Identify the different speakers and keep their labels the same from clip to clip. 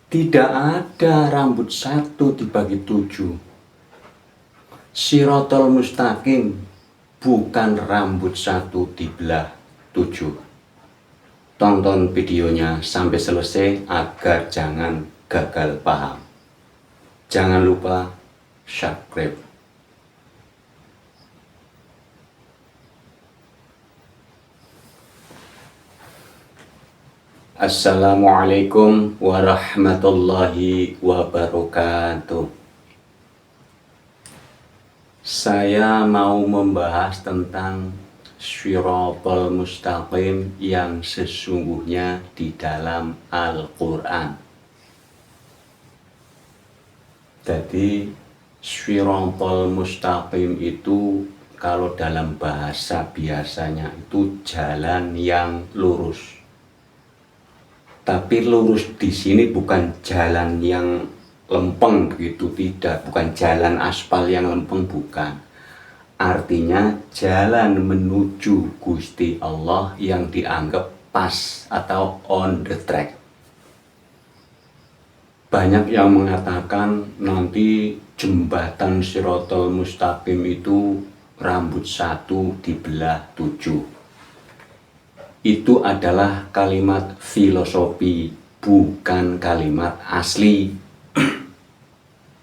Speaker 1: Tidak ada rambut satu dibagi 7. Shirotol mustaqim bukan rambut satu dibelah 7. Tonton videonya sampai selesai agar jangan gagal paham. Jangan lupa subscribe. Assalamualaikum warahmatullahi wabarakatuh. Saya mau membahas tentang Shirotol Mustaqim yang sesungguhnya di dalam Al-Quran. Jadi Shirotol Mustaqim itu kalau dalam bahasa biasanya itu jalan yang lurus. Tapi lurus di sini bukan jalan yang lempeng begitu, tidak, bukan jalan aspal yang lempeng, bukan. Artinya jalan menuju Gusti Allah yang dianggap pas atau on the track. Banyak yang mengatakan nanti jembatan Shirotol Mustaqim itu rambut satu dibelah 7. Itu adalah kalimat filosofi, bukan kalimat asli.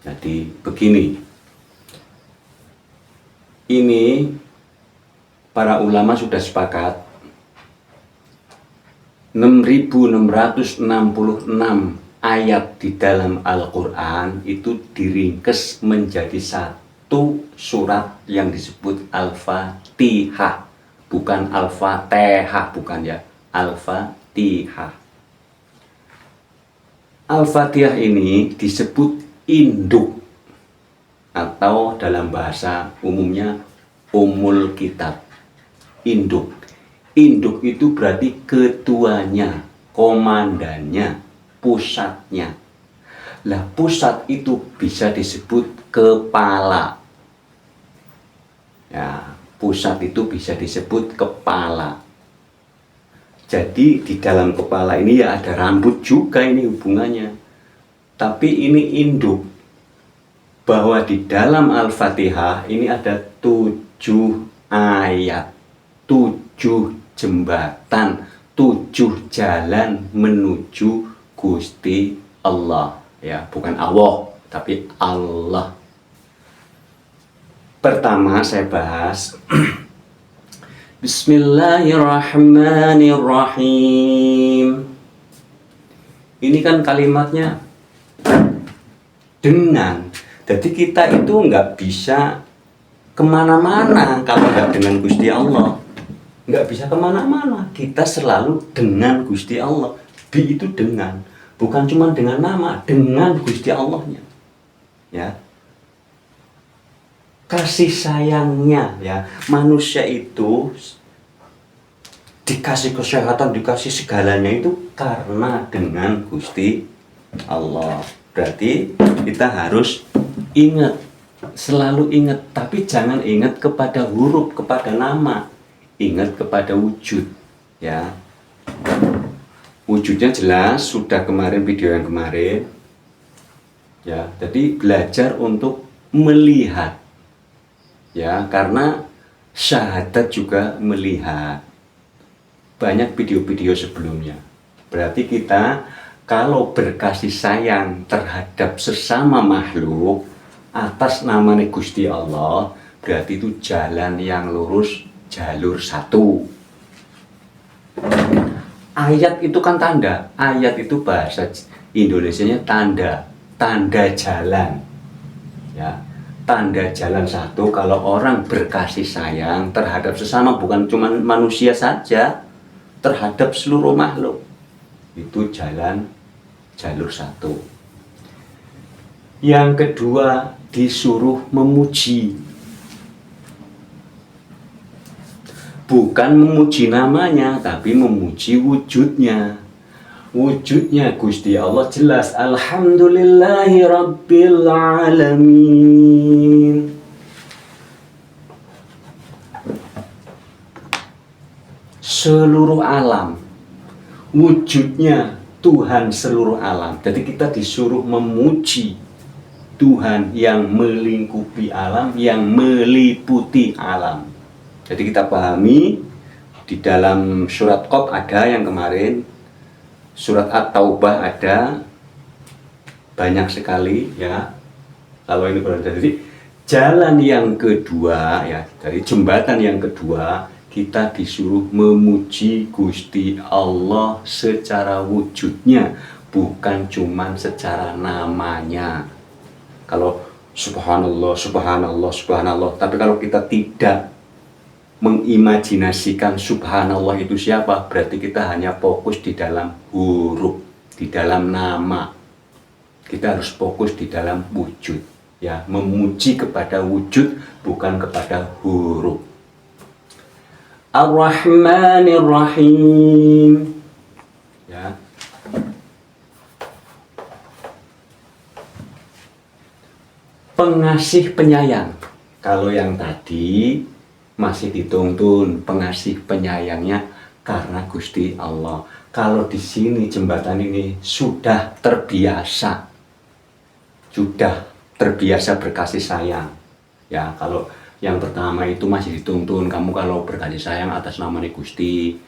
Speaker 1: Jadi begini, ini para ulama sudah sepakat 6.666 ayat di dalam Al-Quran itu diringkes menjadi satu surat yang disebut Al-Fatihah. Bukan Al-Fatihah, bukan ya, Al-Fatihah. Al-Fatihah ini disebut induk atau dalam bahasa umumnya Ummul Kitab. Induk. Induk itu berarti ketuanya, komandannya, pusatnya. Lah pusat itu bisa disebut kepala. Ya, pusat itu bisa disebut kepala. Jadi di dalam kepala ini ya ada rambut juga, ini hubungannya. Tapi ini induk. Bahwa di dalam Al-Fatihah ini ada 7 ayat, 7 jembatan, 7 jalan menuju Gusti Allah. Ya, bukan Allah, tapi Allah. Pertama saya bahas Bismillahirrahmanirrahim. Ini kan kalimatnya dengan. Jadi kita itu nggak bisa kemana-mana kalau nggak dengan Gusti Allah. Nggak bisa kemana-mana. Kita selalu dengan Gusti Allah. Bi itu dengan. Bukan cuma dengan nama, dengan Gusti Allahnya. Ya. Kasih sayangnya, ya, manusia itu dikasih kesehatan, dikasih segalanya itu karena dengan Gusti Allah. Berarti kita harus ingat, selalu ingat, tapi jangan ingat kepada huruf, kepada nama, ingat kepada wujud, ya. Wujudnya jelas, sudah kemarin video yang kemarin, ya. Jadi belajar untuk melihat. Ya, karena syahadat juga melihat. Banyak video-video sebelumnya. Berarti kita kalau berkasih sayang terhadap sesama makhluk atas namanya Gusti Allah, berarti itu jalan yang lurus, jalur satu. Ayat itu kan tanda. Ayat itu bahasa Indonesianya tanda, tanda jalan. Ya. Tanda jalan satu kalau orang berkasih sayang terhadap sesama, bukan cuma manusia saja, terhadap seluruh makhluk. Itu jalan jalur satu. Yang kedua, disuruh memuji. Bukan memuji namanya, tapi memuji wujudnya. Wujudnya Gusti Allah jelas, Alhamdulillahi Rabbil Alamin. Seluruh alam wujudnya Tuhan seluruh alam. Jadi kita disuruh memuji Tuhan yang melingkupi alam, yang meliputi alam. Jadi kita pahami di dalam surat Qaf ada yang kemarin, surat At-Taubah ada, banyak sekali ya. Kalau ini berarti jadi jalan yang kedua ya, dari jembatan yang kedua kita disuruh memuji Gusti Allah secara wujudnya, bukan cuman secara namanya. Kalau subhanallah, subhanallah, subhanallah, tapi kalau kita tidak mengimajinasikan subhanallah itu siapa, berarti kita hanya fokus di dalam huruf, di dalam nama. Kita harus fokus di dalam wujud, ya, memuji kepada wujud, bukan kepada huruf. Ar-Rahmanir Rahim, ya. Pengasih penyayang. Kalau yang tadi masih dituntun pengasih penyayangnya karena Gusti Allah. Kalau di sini jembatan ini sudah terbiasa berkasih sayang. Ya, kalau yang pertama itu masih dituntun, kamu kalau berkasih sayang atas namanya Gusti.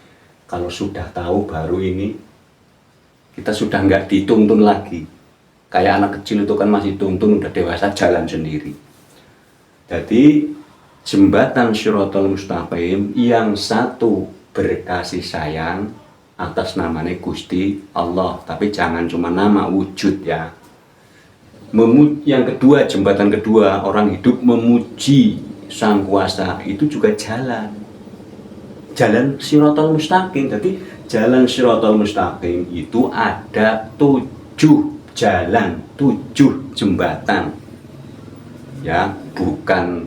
Speaker 1: Kalau sudah tahu baru ini kita sudah nggak dituntun lagi. Kayak anak kecil itu kan masih tuntun, udah dewasa jalan sendiri. Jadi jembatan Shiratal Mustaqim yang satu berkasih sayang atas namanya Gusti Allah, tapi jangan cuma nama, wujud ya. Yang kedua, jembatan kedua, orang hidup memuji Sang Kuasa, itu juga jalan Shiratal Mustaqim. Jadi jalan Shiratal Mustaqim itu ada 7 jalan, 7 jembatan ya, bukan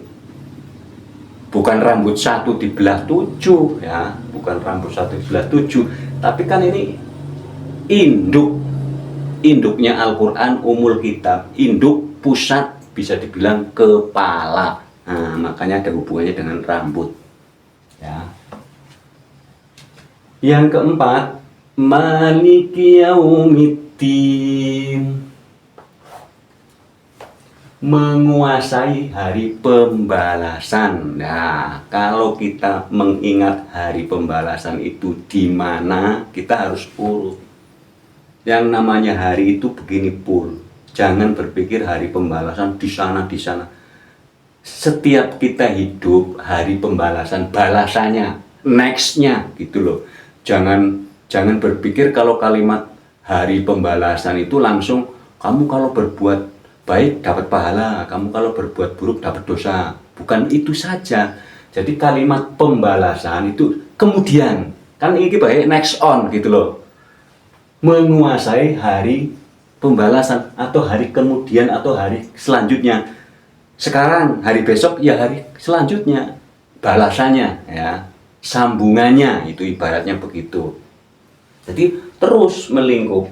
Speaker 1: rambut satu dibelah 7 ya, bukan rambut satu dibelah 7, tapi kan ini induknya Al-Quran, umul kitab, induk pusat, bisa dibilang kepala. Nah, makanya ada hubungannya dengan rambut ya. Yang keempat, Maliki Yaumiddin, menguasai hari pembalasan. Nah, kalau kita mengingat hari pembalasan itu di mana, kita harus urut. Yang namanya hari itu begini pul. Jangan berpikir hari pembalasan di sana. Setiap kita hidup, hari pembalasan, balasannya, nextnya gitu loh. Jangan berpikir kalau kalimat hari pembalasan itu langsung kamu kalau berbuat baik dapat pahala, kamu kalau berbuat buruk dapat dosa. Bukan itu saja. Jadi kalimat pembalasan itu kemudian, kan ini baik next on gitu loh. Menguasai hari pembalasan atau hari kemudian atau hari selanjutnya. Sekarang, hari besok, ya hari selanjutnya. Balasannya ya, sambungannya itu ibaratnya begitu. Jadi terus melingkup.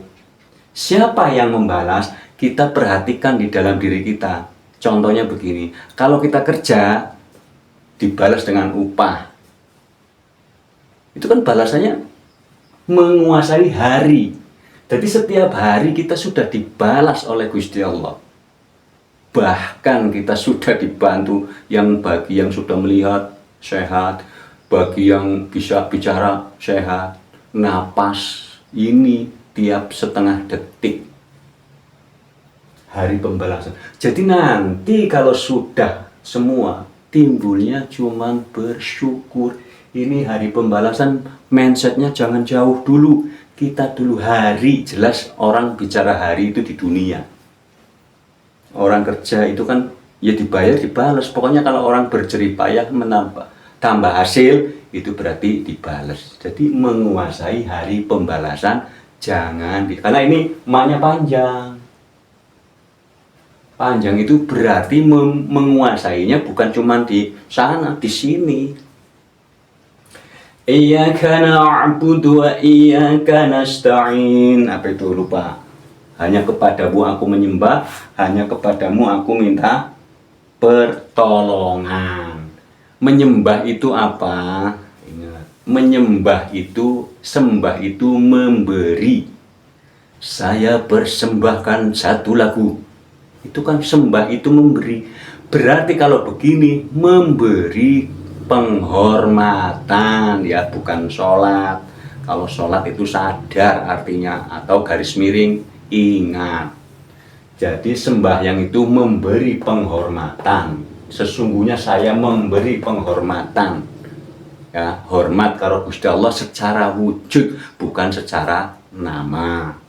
Speaker 1: Siapa yang membalas? Kita perhatikan di dalam diri kita. Contohnya begini, kalau kita kerja dibalas dengan upah, itu kan balasannya menguasai hari. Jadi setiap hari kita sudah dibalas oleh Gusti Allah. Bahkan kita sudah dibantu, bagi yang sudah melihat sehat, bagi yang bisa bicara sehat, napas ini tiap setengah detik. Hari pembalasan. Jadi nanti kalau sudah semua, timbulnya cuman bersyukur. Ini hari pembalasan, mindsetnya jangan jauh dulu. Kita dulu hari, jelas orang bicara hari itu di dunia. Orang kerja itu kan ya dibayar, dibalas. Pokoknya kalau orang berjerih payah tambah hasil, itu berarti dibalas. Jadi menguasai hari pembalasan jangan karena ini maknya panjang. Panjang itu berarti menguasainya bukan cuma di sana, di sini. Iyyaka na'budu wa iyyaka nasta'in. Apa itu lupa? Hanya kepadamu aku menyembah, hanya kepadamu aku minta pertolongan. Menyembah itu apa? Ingat, menyembah itu, sembah itu memberi. saya persembahkan satu lagu. Itu kan sembah itu memberi. Berarti kalau begini memberi penghormatan ya, bukan sholat. Kalau sholat itu sadar artinya, atau garis miring ingat. Jadi sembahyang itu memberi penghormatan. Sesungguhnya saya memberi penghormatan. Ya, hormat karo Gusti Allah secara wujud, bukan secara nama.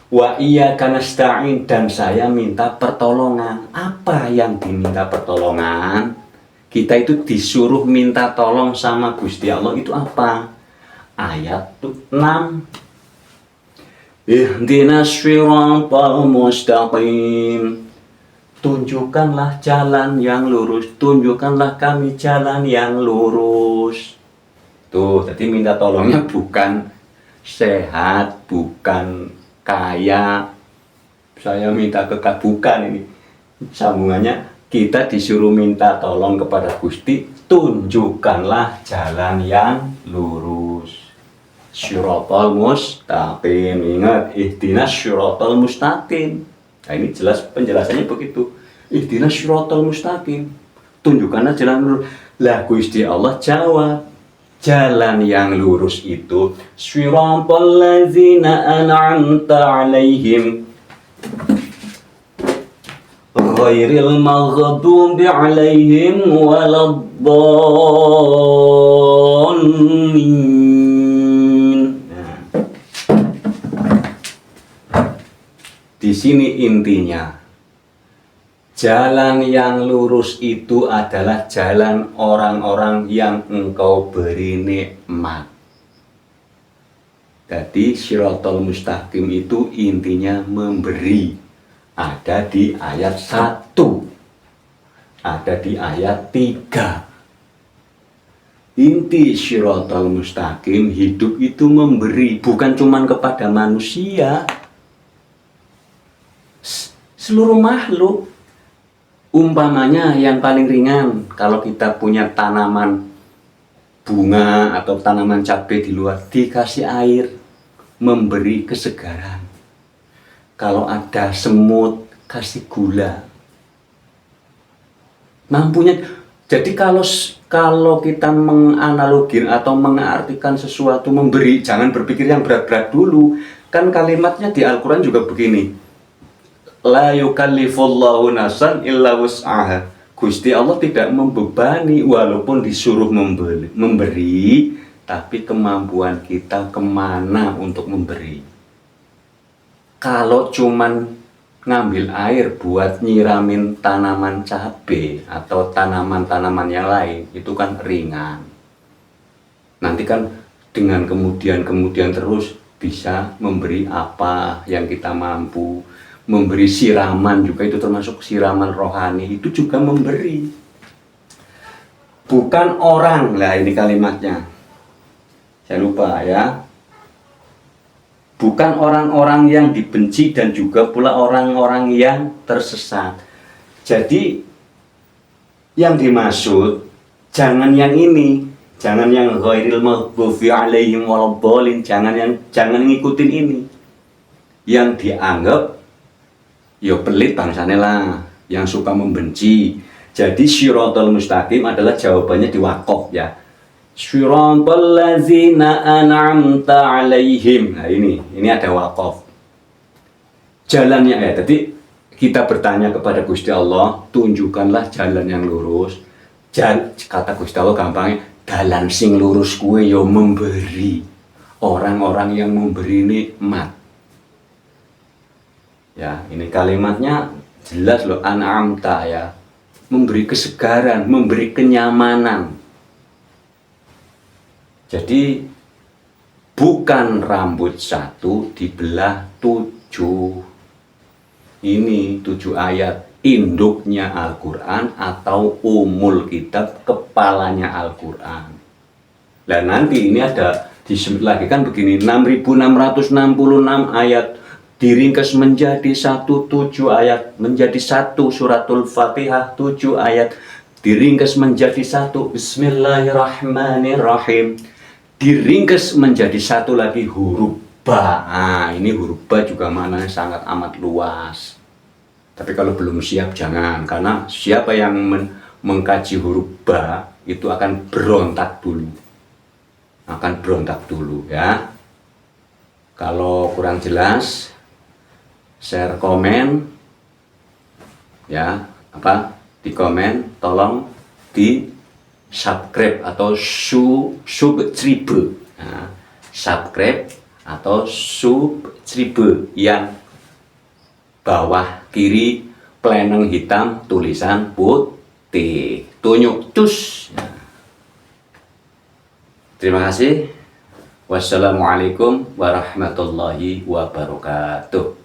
Speaker 1: Wa iyyaka nasta'in, dan saya minta pertolongan. Apa yang diminta pertolongan? Kita itu disuruh minta tolong sama Gusti Allah itu apa? Ayat 6. Ihdinas shiratal mustaqim. Tunjukkanlah jalan yang lurus, tunjukkanlah kami jalan yang lurus. Tuh, jadi minta tolongnya bukan sehat, bukan kaya, saya minta bukan ini sambungannya. Kita disuruh minta tolong kepada Gusti, tunjukkanlah jalan yang lurus. Syiratal mustaqim, ingat, ihdinas syiratal mustaqim. Nah ini jelas penjelasannya begitu, ihdinas syiratal mustaqim, tunjukkanlah jalan lurus. Lah Gusti Allah jawab, jalan yang lurus itu syiratal ladzina an'amta 'alaihim ghairil maghdubi 'alaihim waladdallin. Di sini intinya, jalan yang lurus itu adalah jalan orang-orang yang engkau beri nikmat. Jadi syiratal mustaqim itu intinya memberi. Ada di ayat 1, ada di ayat 3. Inti syiratal mustaqim, hidup itu memberi, bukan cuma kepada manusia, seluruh makhluk. Umpamanya yang paling ringan, kalau kita punya tanaman bunga atau tanaman cabai di luar, dikasih air, memberi kesegaran. Kalau ada semut, kasih gula. Mampunya. Jadi kalau kita menganalogir atau mengartikan sesuatu memberi, jangan berpikir yang berat-berat dulu. Kan kalimatnya di Al-Quran juga begini, la yukallifullahu nafsan illa wus'aha. Gusti Allah tidak membebani, walaupun disuruh memberi, tapi kemampuan kita kemana untuk memberi. Kalau cuman ngambil air buat nyiramin tanaman cabai atau tanaman-tanaman yang lain, itu kan ringan. Nanti kan dengan kemudian terus bisa memberi apa yang kita mampu. Memberi siraman juga itu termasuk siraman rohani, itu juga memberi. Bukan orang, lah ini kalimatnya. Saya lupa ya. Bukan orang-orang yang dibenci dan juga pula orang-orang yang tersesat. Jadi yang dimaksud jangan yang ini, jangan yang ghairil maghdubi 'alaihim waladdallin, jangan ngikutin ini. Yang dianggap ya pelit bangsane lah, yang suka membenci. Jadi syiratal mustaqim adalah jawabannya di waqaf ya. Syiratal ladzina an'amta 'alaihim. Nah ini ada waqaf. Jalannya ya. Jadi kita bertanya kepada Gusti Allah, tunjukkanlah jalan yang lurus. Kata Gusti Allah gampangnya, dalan sing lurus kuwe ya memberi. Orang-orang yang memberi nikmat. Ya, ini kalimatnya jelas loh, an'amta ya. Memberi kesegaran, memberi kenyamanan. Jadi bukan rambut satu dibelah 7. Ini 7 ayat induknya Al-Quran atau umul kitab, kepalanya Al-Quran. Dan nanti ini ada disebut lagi kan begini, 6666 ayat diringkas menjadi 7 ayat, menjadi 1 suratul Fatihah, 7 ayat diringkas menjadi 1 Bismillahirrahmanirrahim, diringkas menjadi 1 lagi huruf ba. Nah, ini huruf ba juga maknanya sangat amat luas. Tapi kalau belum siap jangan, karena siapa yang mengkaji huruf ba itu akan berontak dulu. Akan berontak dulu ya. Kalau kurang jelas, share komen ya, di komen, tolong di subscribe atau subscribe. Nah, subscribe atau subscribe yang bawah kiri pleneng hitam tulisan putih, tunjuk cus. Terima kasih. Wassalamualaikum warahmatullahi wabarakatuh.